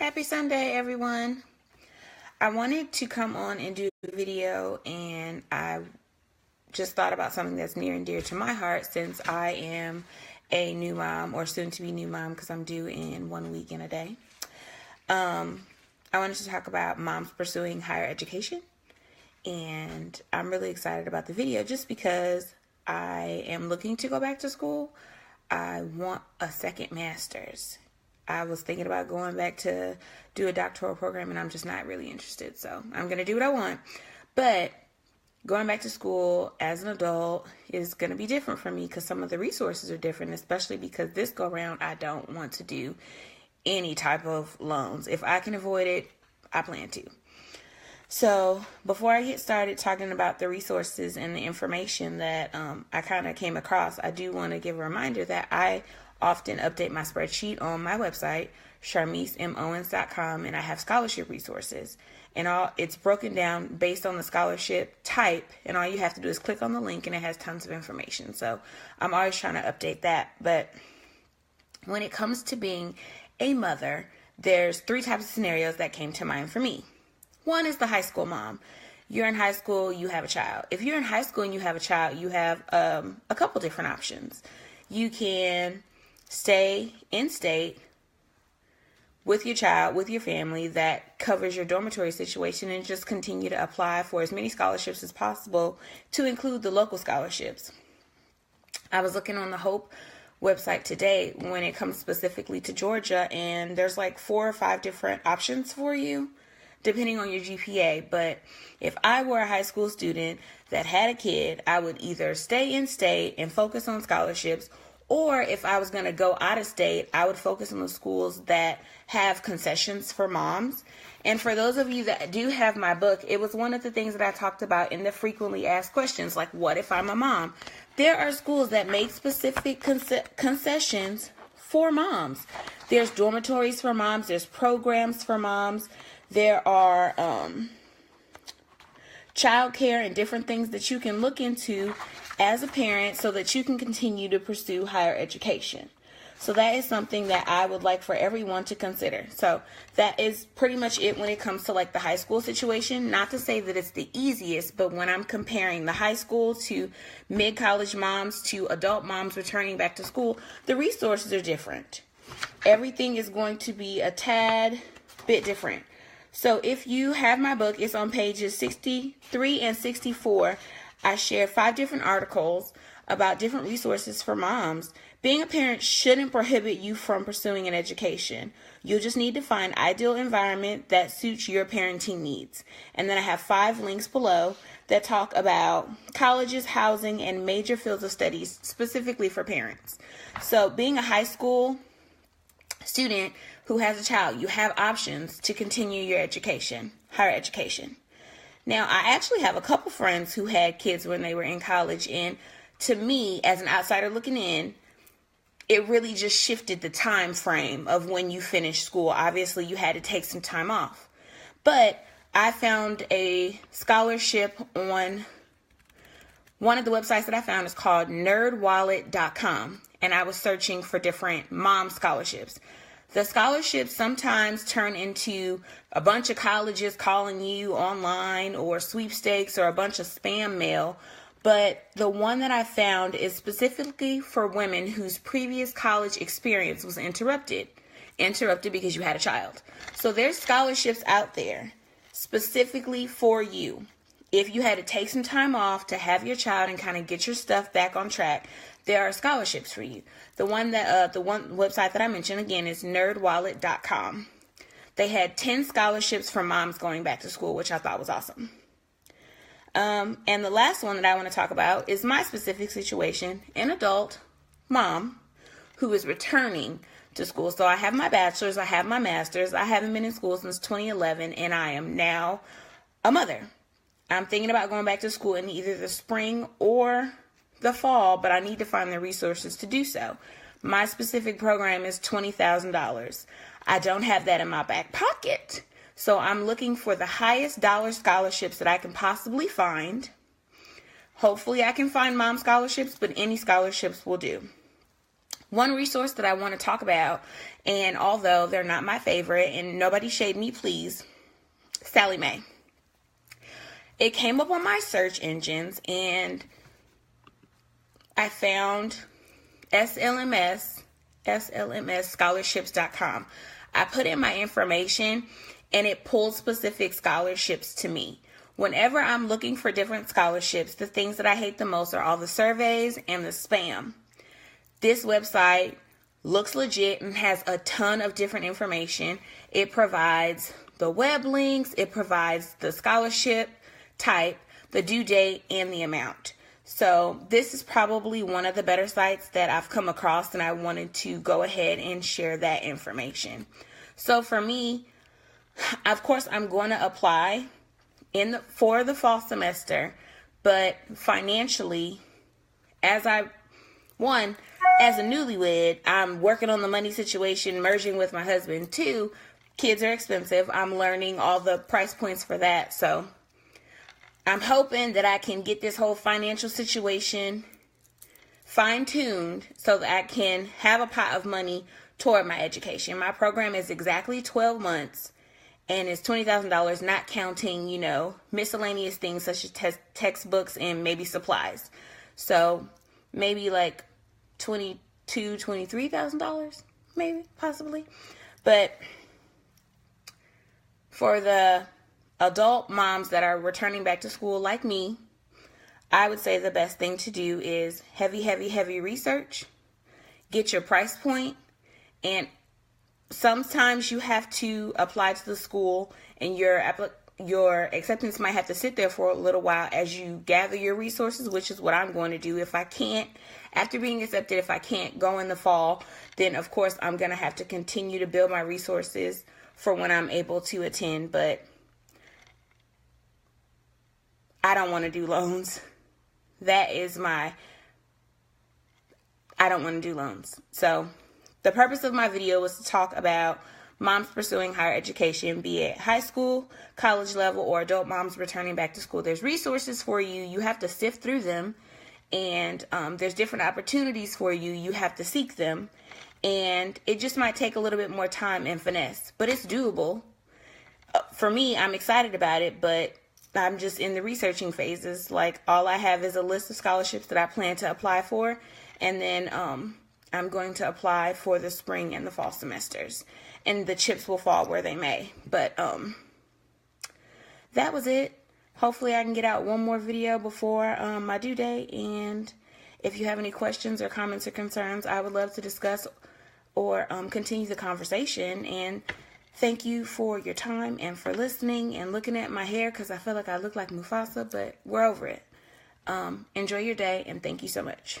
Happy Sunday, everyone. I wanted to come on and do a video, and I just thought about something that's near and dear to my heart since I am a new mom, or soon to be new mom, because I'm due in 1 week and a day. I wanted to talk about moms pursuing higher education, and I'm really excited about the video just because I am looking to go back to school. I want a second master's. I was thinking about going back to do a doctoral program, and I'm just not really interested. So I'm going to do what I want. But going back to school as an adult is going to be different for me because some of the resources are different, especially because this go around, I don't want to do any type of loans. If I can avoid it, I plan to. So before I get started talking about the resources and the information that I kind of came across, I do want to give a reminder that I often update my spreadsheet on my website, CharmeeceMOwens.com, and I have scholarship resources. And it's broken down based on the scholarship type, and all you have to do is click on the link, and it has tons of information. So I'm always trying to update that. But when it comes to being a mother, there's 3 types of scenarios that came to mind for me. One is the high school mom. You're in high school, you have a child. If you're in high school and you have a child, you have a couple different options. You can stay in state with your child, with your family, that covers your dormitory situation, and just continue to apply for as many scholarships as possible to include the local scholarships. I was looking on the Hope website today when it comes specifically to Georgia, and there's like 4 or 5 different options for you depending on your GPA. But if I were a high school student that had a kid, I would either stay in state and focus on scholarships, or if I was going to go out of state, I would focus on the schools that have concessions for moms. And for those of you that do have my book, it was one of the things that I talked about in the frequently asked questions, like, what if I'm a mom? There are schools that make specific concessions for moms. There's dormitories for moms. There's programs for moms. There are childcare and different things that you can look into as a parent so that you can continue to pursue higher education. So that is something that I would like for everyone to consider. So that is pretty much it when it comes to like the high school situation. Not to say that it's the easiest, but when I'm comparing the high school to mid-college moms to adult moms returning back to school, the resources are different. Everything is going to be a tad bit different. So if you have my book, it's on pages 63 and 64. I share 5 different articles about different resources for moms. Being a parent shouldn't prohibit you from pursuing an education. You'll just need to find an ideal environment that suits your parenting needs. And then I have 5 links below that talk about colleges, housing, and major fields of studies specifically for parents. So being a high school student who has a child, you have options to continue your education, higher education. Now, I actually have a couple friends who had kids when they were in college, and to me, as an outsider looking in, it really just shifted the time frame of when you finished school. Obviously, you had to take some time off. But I found a scholarship on one of the websites that I found is called nerdwallet.com, and I was searching for different mom scholarships. The scholarships sometimes turn into a bunch of colleges calling you online, or sweepstakes, or a bunch of spam mail. But the one that I found is specifically for women whose previous college experience was interrupted because you had a child. So there's scholarships out there specifically for you. If you had to take some time off to have your child and kind of get your stuff back on track, there are scholarships for you. The one website that I mentioned again is nerdwallet.com. They had 10 scholarships for moms going back to school, which I thought was awesome. And the last one that I want to talk about is my specific situation, an adult mom who is returning to school. So I have my bachelor's, I have my master's, I haven't been in school since 2011, and I am now a mother. I'm thinking about going back to school in either the spring or the fall, but I need to find the resources to do so. My specific program is $20,000. I don't have that in my back pocket. So I'm looking for the highest dollar scholarships that I can possibly find. Hopefully I can find mom scholarships, but any scholarships will do. One resource that I want to talk about, and although they're not my favorite, and nobody shade me, please, Sallie Mae. It came up on my search engines, and I found SLMSscholarships.com. I put in my information, and it pulled specific scholarships to me. Whenever I'm looking for different scholarships, the things that I hate the most are all the surveys and the spam. This website looks legit and has a ton of different information. It provides the web links, it provides the scholarship type, the due date, and the amount. So this is probably one of the better sites that I've come across, and I wanted to go ahead and share that information. So for me, of course, I'm going to apply for the fall semester, but financially, as a newlywed, I'm working on the money situation, merging with my husband. 2, kids are expensive. I'm learning all the price points for that. So I'm hoping that I can get this whole financial situation fine-tuned so that I can have a pot of money toward my education. My program is exactly 12 months. And it's $20,000, not counting, miscellaneous things such as textbooks and maybe supplies. So maybe like $22,000, $23,000, maybe, possibly. But for the adult moms that are returning back to school like me, I would say the best thing to do is heavy research. Get your price point, and sometimes you have to apply to the school, and your acceptance might have to sit there for a little while as you gather your resources, which is what I'm going to do. If I can't, after being accepted, if I can't go in the fall, then of course I'm going to have to continue to build my resources for when I'm able to attend. But I don't want to do loans. I don't want to do loans. So the purpose of my video was to talk about moms pursuing higher education, be it high school, college level, or adult moms returning back to school. There's resources for you. You have to sift through them, and there's different opportunities for you. You have to seek them, and it just might take a little bit more time and finesse, but it's doable. For me, I'm excited about it, but I'm just in the researching phases. Like, all I have is a list of scholarships that I plan to apply for, and then I'm going to apply for the spring and the fall semesters, and the chips will fall where they may. But that was it. Hopefully I can get out one more video before my due date, and if you have any questions or comments or concerns, I would love to discuss or continue the conversation. And thank you for your time and for listening and looking at my hair, because I feel like I look like Mufasa, but we're over it. Enjoy your day, and thank you so much.